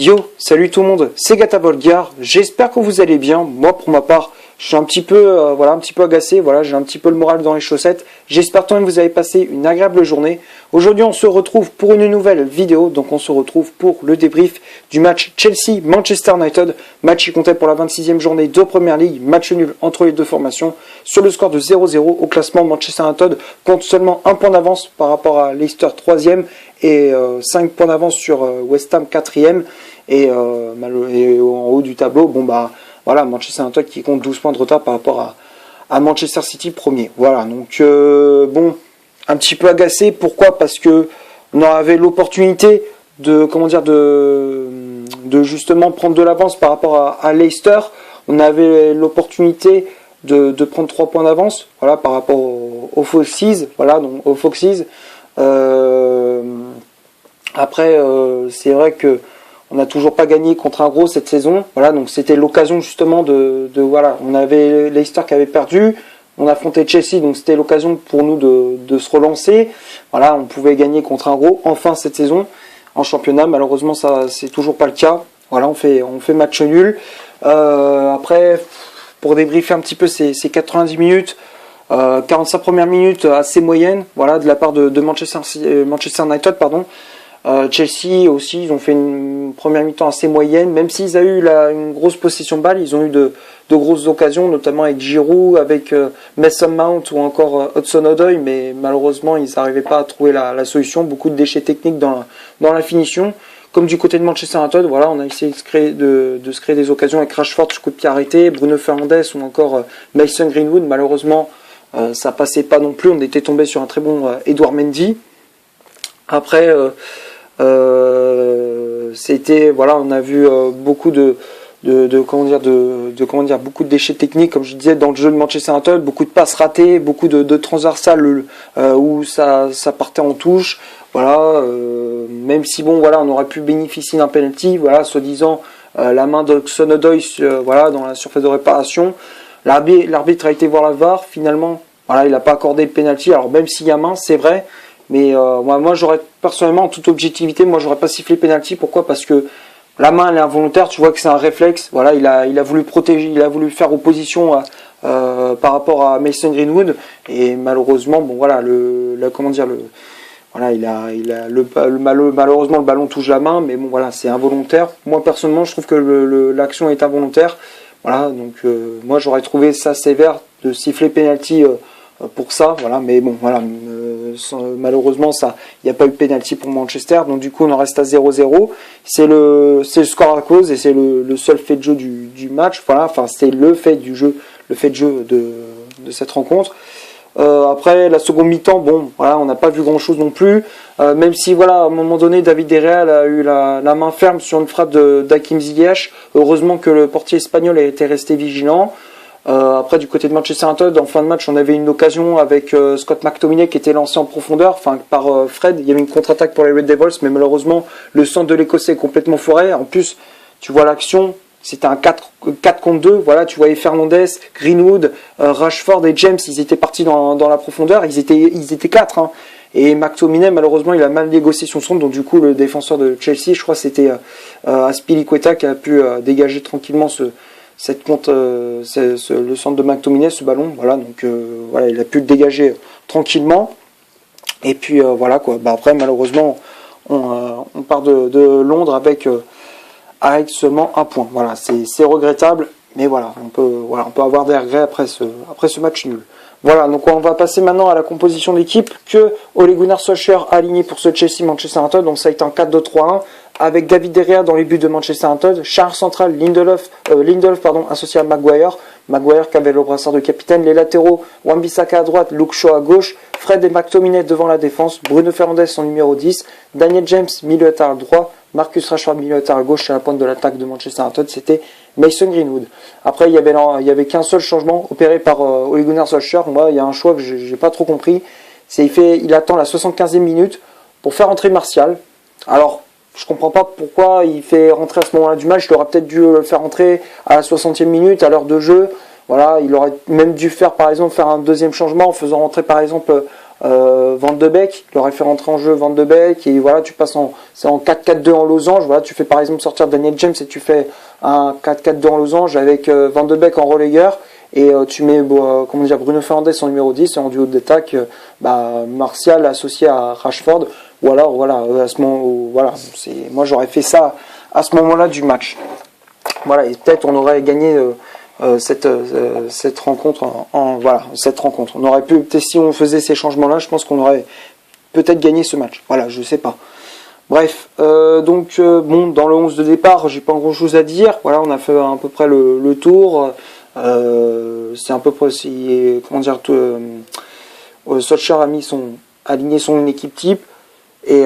Yo, salut tout le monde, c'est Gata Volgar, j'espère que vous allez bien. Moi pour ma part, je suis un petit peu agacé, j'ai un petit peu le moral dans les chaussettes. J'espère quand même que vous avez passé une agréable journée. Aujourd'hui on se retrouve pour une nouvelle vidéo, donc on se retrouve pour le débrief du match Chelsea-Manchester United. Match qui comptait pour la 26e journée de Premier League, match nul entre les deux formations. Sur le score de 0-0 au classement, Manchester United compte seulement un point d'avance par rapport à Leicester 3e et 5 points d'avance sur West Ham 4e. Et en haut du tableau, Manchester United qui compte 12 points de retard par rapport à Manchester City premier. Voilà, donc un petit peu agacé. Pourquoi ? Parce que on avait l'opportunité de justement prendre de l'avance par rapport à Leicester. On avait l'opportunité de prendre 3 points d'avance, par rapport aux Foxes, aux Foxes. Après, c'est vrai que on n'a toujours pas gagné contre un gros cette saison. Donc c'était l'occasion justement on avait Leicester qui avait perdu, on affrontait Chelsea, donc c'était l'occasion pour nous de se relancer. On pouvait gagner contre un gros enfin cette saison en championnat. Malheureusement, ça c'est toujours pas le cas. On fait match nul. Après, pour débriefer un petit peu ces 90 minutes. 45 premières minutes assez moyennes, de la part de Manchester United, pardon. Chelsea aussi, ils ont fait une première mi-temps assez moyenne, même s'ils ont eu une grosse possession de balle, ils ont eu de grosses occasions, notamment avec Giroud, avec Mason Mount ou encore Hudson-Odoi, mais malheureusement ils n'arrivaient pas à trouver la solution. Beaucoup de déchets techniques dans la finition. Comme du côté de Manchester United, on a essayé de se créer des occasions avec Rashford sur coup de pied arrêté, Bruno Fernandes ou encore Mason Greenwood. Malheureusement, ça passait pas non plus. On était tombé sur un très bon Edouard Mendy. Après, on a vu beaucoup beaucoup de déchets techniques, comme je disais, dans le jeu de Manchester United, beaucoup de passes ratées, beaucoup de transversales où ça partait en touche. Même si on aurait pu bénéficier d'un penalty, soi-disant la main d'Hudson-Odoi dans la surface de réparation. L'arbitre a été voir la VAR, finalement, il n'a pas accordé le penalty. Alors même s'il y a main, c'est vrai. Mais moi j'aurais personnellement, en toute objectivité, j'aurais pas sifflé penalty. Pourquoi ? Parce que la main elle est involontaire, tu vois que c'est un réflexe. Il a voulu protéger, il a voulu faire opposition par rapport à Mason Greenwood, et malheureusement malheureusement le ballon touche la main, mais c'est involontaire. Moi personnellement je trouve que l'action est involontaire. Moi j'aurais trouvé ça sévère de siffler penalty pour ça, malheureusement il n'y a pas eu de penalty pour Manchester, donc du coup on en reste à 0-0. C'est le score à cause et c'est le seul fait de jeu du match. C'est le fait de jeu de cette rencontre. Après la seconde mi-temps, on n'a pas vu grand chose non plus, même si à un moment donné David De Gea a eu la main ferme sur une frappe d'Hakim Ziyech. Heureusement que le portier espagnol était resté vigilant. Après du côté de Manchester United, en fin de match on avait une occasion avec Scott McTominay qui était lancé en profondeur par Fred. Il y avait une contre-attaque pour les Red Devils, mais malheureusement le centre de l'Écossais est complètement foiré. En plus tu vois l'action, c'était un 4 contre 2, tu voyais Fernandes, Greenwood, Rashford et James, ils étaient partis dans la profondeur, ils étaient 4 et McTominay malheureusement il a mal négocié son centre, donc du coup le défenseur de Chelsea, je crois que c'était Azpilicueta qui a pu dégager tranquillement le centre de McTominay, ce ballon, il a pu le dégager tranquillement. Et puis après malheureusement on part de Londres avec seulement un point. C'est regrettable, mais on peut avoir des regrets après ce match nul. Donc on va passer maintenant à la composition d'équipe que Ole Gunnar Solskjaer a aligné pour ce Chelsea-Manchester United. Donc ça a été un 4-2-3-1 avec David De Gea dans les buts de Manchester United, charge centrale Lindelof associé à Maguire qui avait le brassard de capitaine, les latéraux Wan-Bissaka à droite, Luke Shaw à gauche, Fred et McTominay devant la défense, Bruno Fernandes en numéro 10, Daniel James milieu à droit, Marcus Rashford milieu à gauche. À la pointe de l'attaque de Manchester United, c'était Mason Greenwood. Après il y avait qu'un seul changement opéré par Ole Gunnar Solskjaer. Moi il y a un choix que j'ai pas trop compris, il attend la 75e minute pour faire entrer Martial. Alors je comprends pas pourquoi il fait rentrer à ce moment-là du match. Il aurait peut-être dû le faire rentrer à la 60e minute, à l'heure de jeu. Il aurait même dû faire un deuxième changement en faisant rentrer par exemple Van de Beek, il aurait fait rentrer en jeu Van de Beek, et voilà, tu passes c'est en 4-4-2 en losange, voilà, tu fais par exemple sortir Daniel James et tu fais un 4-4-2 en losange avec Van de Beek en relayeur, et tu mets comment dire, Bruno Fernandes en numéro 10, et en duo d'attaque, Martial associé à Rashford, ou alors voilà, à ce moment, voilà, moi j'aurais fait ça à ce moment-là du match. Voilà, et peut-être on aurait gagné cette rencontre voilà, cette rencontre. On aurait pu, peut-être si on faisait ces changements-là, je pense qu'on aurait peut-être gagné ce match. Voilà, je sais pas. Bref, bon, dans le 11 de départ, j'ai pas grand-chose à dire. Voilà, on a fait à peu près le tour. C'est un peu près si, comment dire, Solskjaer aligné son équipe type. Et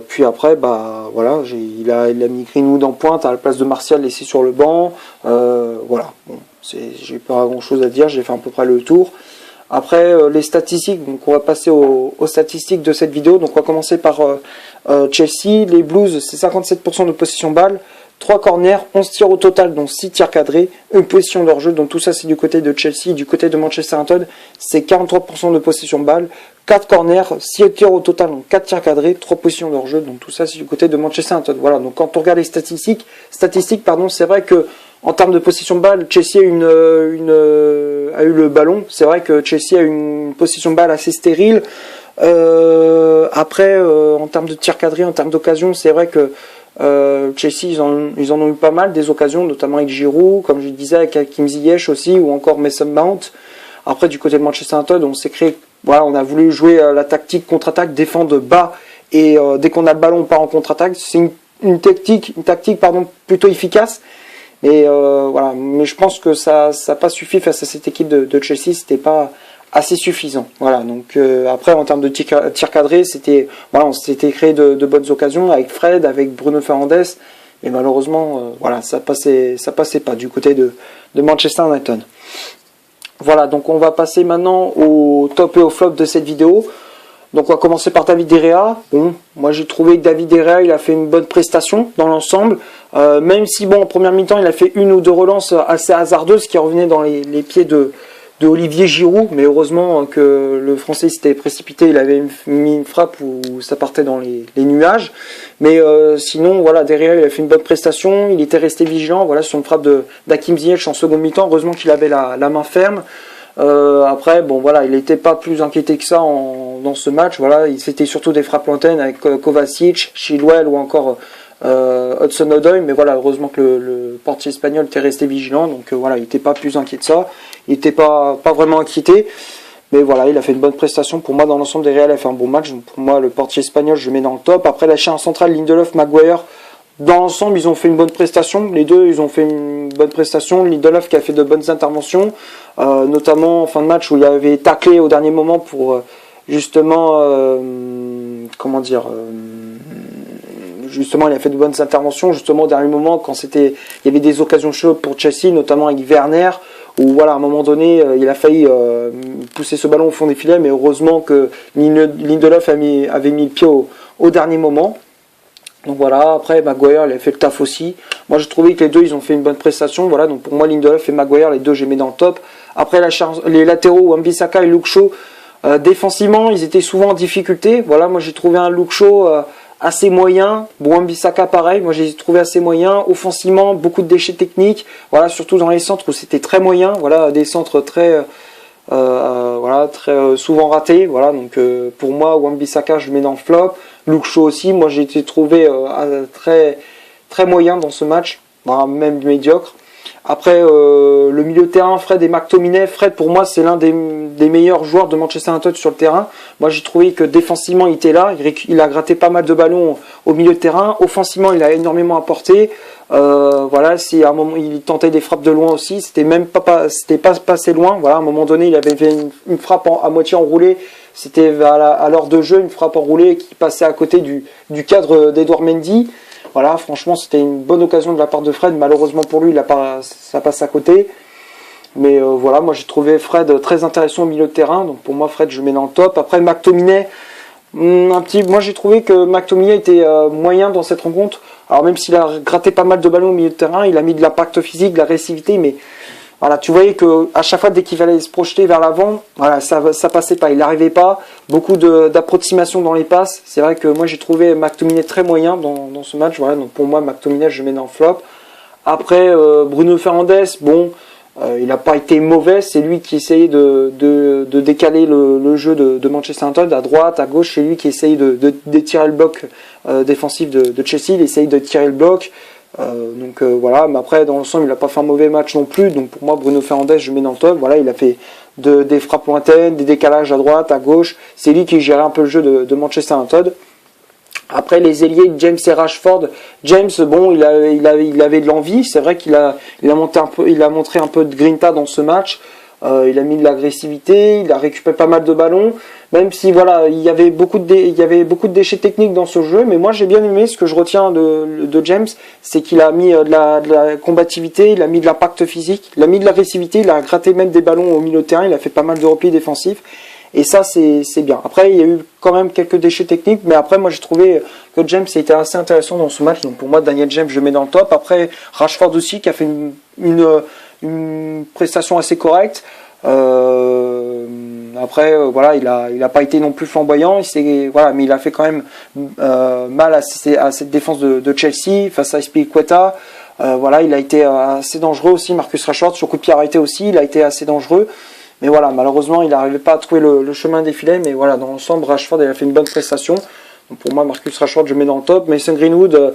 puis après, voilà, il a mis Greenwood en pointe à la place de Martial laissé sur le banc. Voilà, bon, j'ai pas grand chose à dire, j'ai fait à peu près le tour. Après, les statistiques, donc on va passer aux statistiques de cette vidéo. Donc on va commencer par Chelsea. Les Blues, c'est 57% de possession balle, 3 corners, 11 tirs au total, dont 6 tirs cadrés, une position de hors-jeu. Donc tout ça, c'est du côté de Chelsea. Du côté de Manchester United, c'est 43% de possession balle, 4 corners, 6 tirs au total, donc 4 tirs cadrés, 3 positions de hors-jeu. Donc tout ça, c'est du côté de Manchester United. Voilà, donc quand on regarde les statistiques, c'est vrai que en termes de possession de balle, Chelsea a eu le ballon. C'est vrai que Chelsea a eu une possession de balle assez stérile. Après, en termes de tir cadré, en termes d'occasion, c'est vrai que Chelsea, ils en ont eu pas mal des occasions, notamment avec Giroud, comme je disais, avec Hakim Ziyech aussi, ou encore Mason Mount. Après, du côté de Manchester United, on s'est créé, voilà, on a voulu jouer la tactique contre-attaque, défendre bas, et dès qu'on a le ballon, on part en contre-attaque. C'est une tactique, plutôt efficace. Et voilà, mais je pense que ça n'a pas suffi face à cette équipe de Chelsea, c'était pas assez suffisant. Voilà, donc après en termes de tir cadré, on s'était créé de bonnes occasions avec Fred, avec Bruno Fernandes, mais malheureusement, voilà, ça passait pas du côté de Manchester United. Voilà, donc on va passer maintenant au top et au flop de cette vidéo. Donc on va commencer par David De Gea. Bon, moi j'ai trouvé que David De Gea, il a fait une bonne prestation dans l'ensemble. Même si bon, en première mi-temps, il a fait une ou deux relances assez hasardeuses qui revenaient dans les pieds de Olivier Giroud. Mais heureusement que le Français s'était précipité, il avait mis une frappe où ça partait dans les nuages. Mais sinon, voilà, De Gea, il a fait une bonne prestation. Il était resté vigilant. Voilà, sur une frappe d'Hakim Ziyech en seconde mi-temps. Heureusement qu'il avait la main ferme. Après, bon voilà, il n'était pas plus inquiété que ça dans ce match. Voilà, c'était surtout des frappes lointaines avec Kovacic, Chilwell ou encore Hudson-Odoi. Mais voilà, heureusement que le portier espagnol était resté vigilant. Donc voilà, il n'était pas plus inquiet de ça. Il n'était pas vraiment inquiété. Mais voilà, il a fait une bonne prestation. Pour moi, dans l'ensemble des Real, il a fait un bon match. Donc, pour moi, le portier espagnol, je le mets dans le top. Après, la charnière centrale, Lindelof, Maguire. Dans l'ensemble, ils ont fait une bonne prestation. Les deux, ils ont fait une bonne prestation. Lindelof qui a fait de bonnes interventions, notamment en fin de match où il avait taclé au dernier moment pour justement, justement, il a fait de bonnes interventions. Justement, au dernier moment, quand il y avait des occasions chaudes pour Chelsea, notamment avec Werner, où voilà, à un moment donné, il a failli pousser ce ballon au fond des filets, mais heureusement que Lindelof avait mis le pied au dernier moment. Donc voilà, après Maguire, il a fait le taf aussi. Moi j'ai trouvé que les deux ils ont fait une bonne prestation. Voilà, donc pour moi Lindelof et Maguire, les deux j'ai mis dans le top. Après les latéraux, Wan-Bissaka et Luke Shaw, défensivement ils étaient souvent en difficulté. Voilà, moi j'ai trouvé un Luke Shaw assez moyen. Bon, Wan-Bissaka pareil, moi j'ai trouvé assez moyen. Offensivement, beaucoup de déchets techniques. Voilà, surtout dans les centres où c'était très moyen. Voilà, des centres très souvent ratés. Voilà, donc pour moi Wan-Bissaka je le mets dans le flop. Luke Shaw aussi, moi j'ai été trouvé très, très moyen dans ce match, même médiocre. Après, le milieu de terrain, Fred et McTominay. Fred, pour moi, c'est l'un des meilleurs joueurs de Manchester United sur le terrain. Moi, j'ai trouvé que défensivement, il était là. Il a gratté pas mal de ballons au milieu de terrain. Offensivement, il a énormément apporté. Voilà, si à un moment, il tentait des frappes de loin aussi. C'était pas passé loin. Voilà, à un moment donné, il avait fait une frappe à moitié enroulée. C'était à l'heure de jeu, une frappe enroulée qui passait à côté du cadre d'Edouard Mendy. Voilà, franchement, c'était une bonne occasion de la part de Fred. Malheureusement pour lui, ça passe à côté. Mais voilà, moi j'ai trouvé Fred très intéressant au milieu de terrain. Donc pour moi, Fred, je le mets dans le top. Après, McTominay, moi j'ai trouvé que McTominay était moyen dans cette rencontre. Alors même s'il a gratté pas mal de ballons au milieu de terrain, il a mis de l'impact physique, de l'agressivité, mais voilà, tu voyais que à chaque fois dès qu'il fallait se projeter vers l'avant, voilà, ça passait pas, il n'arrivait pas. Beaucoup d'approximations dans les passes. C'est vrai que moi j'ai trouvé McTominay très moyen dans ce match. Voilà, donc pour moi McTominay je le mets dans le flop. Après Bruno Fernandes, bon, il n'a pas été mauvais. C'est lui qui essayait de décaler le jeu de Manchester United à droite, à gauche. C'est lui qui essaye de tirer le bloc défensif de Chelsea. Il essaye de tirer le bloc. Voilà, mais après dans l'ensemble il n'a pas fait un mauvais match non plus, donc pour moi Bruno Fernandes je le mets dans le top. Voilà, il a fait des frappes lointaines, des décalages à droite, à gauche, c'est lui qui gérait un peu le jeu de Manchester United. Après les ailiers James et Rashford, James bon il avait de l'envie, c'est vrai qu'il a montré un peu de grinta dans ce match. Il a mis de l'agressivité, il a récupéré pas mal de ballons, même si voilà, il y avait beaucoup de déchets techniques dans ce jeu, mais moi j'ai bien aimé. Ce que je retiens de James, c'est qu'il a mis de la combativité, il a mis de l'impact physique, il a mis de l'agressivité, il a gratté même des ballons au milieu de terrain, il a fait pas mal de replis défensifs, et ça c'est bien. Après il y a eu quand même quelques déchets techniques, mais après moi j'ai trouvé que James était assez intéressant dans ce match, donc pour moi Daniel James je le mets dans le top. Après Rashford aussi qui a fait une prestation assez correcte. Voilà, il a pas été non plus flamboyant, mais il a fait quand même mal à cette défense de Chelsea face à Azpilicueta. Voilà, il a été assez dangereux aussi. Marcus Rashford sur coup de pied arrêté aussi, il a été assez dangereux. Mais voilà, malheureusement, il n'arrivait pas à trouver le chemin des filets. Mais voilà, dans l'ensemble, Rashford il a fait une bonne prestation. Donc pour moi, Marcus Rashford, je le mets dans le top. Mason Greenwood,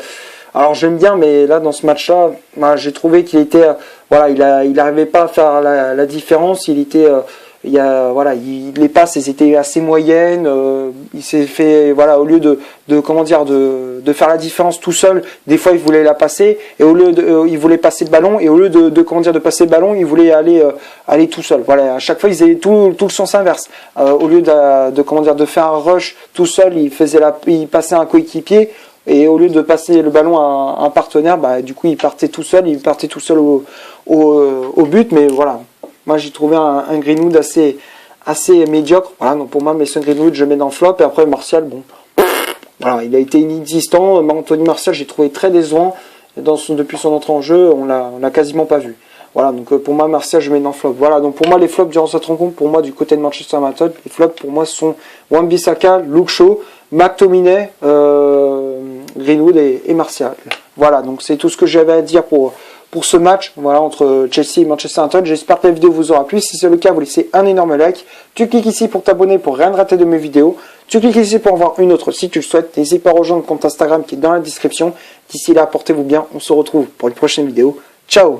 alors j'aime bien, mais là dans ce match-là, j'ai trouvé qu'il était, il n'arrivait pas à faire la différence. Les passes elles étaient assez moyennes. Il s'est fait, voilà, au lieu de faire la différence tout seul, des fois il voulait la passer, et au lieu il voulait passer le ballon, et au lieu de passer le ballon, il voulait aller tout seul. Voilà, à chaque fois ils faisaient tout le sens inverse. Au lieu de faire un rush tout seul, il passait un coéquipier. Et au lieu de passer le ballon à un partenaire, du coup il partait tout seul au but. Mais voilà, moi j'ai trouvé un Greenwood assez médiocre. Voilà, donc pour moi Mason Greenwood je le mets dans le flop. Et après Martial, bon, voilà, il a été inexistant. Anthony Martial j'ai trouvé très décevant depuis son entrée en jeu, on l'a quasiment pas vu. Voilà, donc pour moi Martial je mets dans le flop. Voilà, donc pour moi les flops durant cette rencontre, pour moi du côté de Manchester United, les flops pour moi sont Wan-Bissaka, Luke Shaw, McTominay, Greenwood et Martial. Voilà, donc c'est tout ce que j'avais à dire pour ce match, voilà, entre Chelsea et Manchester United. J'espère que la vidéo vous aura plu. Si c'est le cas, vous laissez un énorme like. Tu cliques ici pour t'abonner pour rien rater de mes vidéos. Tu cliques ici pour en voir une autre si tu le souhaites. N'hésite pas à rejoindre le compte Instagram qui est dans la description. D'ici là, portez-vous bien. On se retrouve pour une prochaine vidéo. Ciao!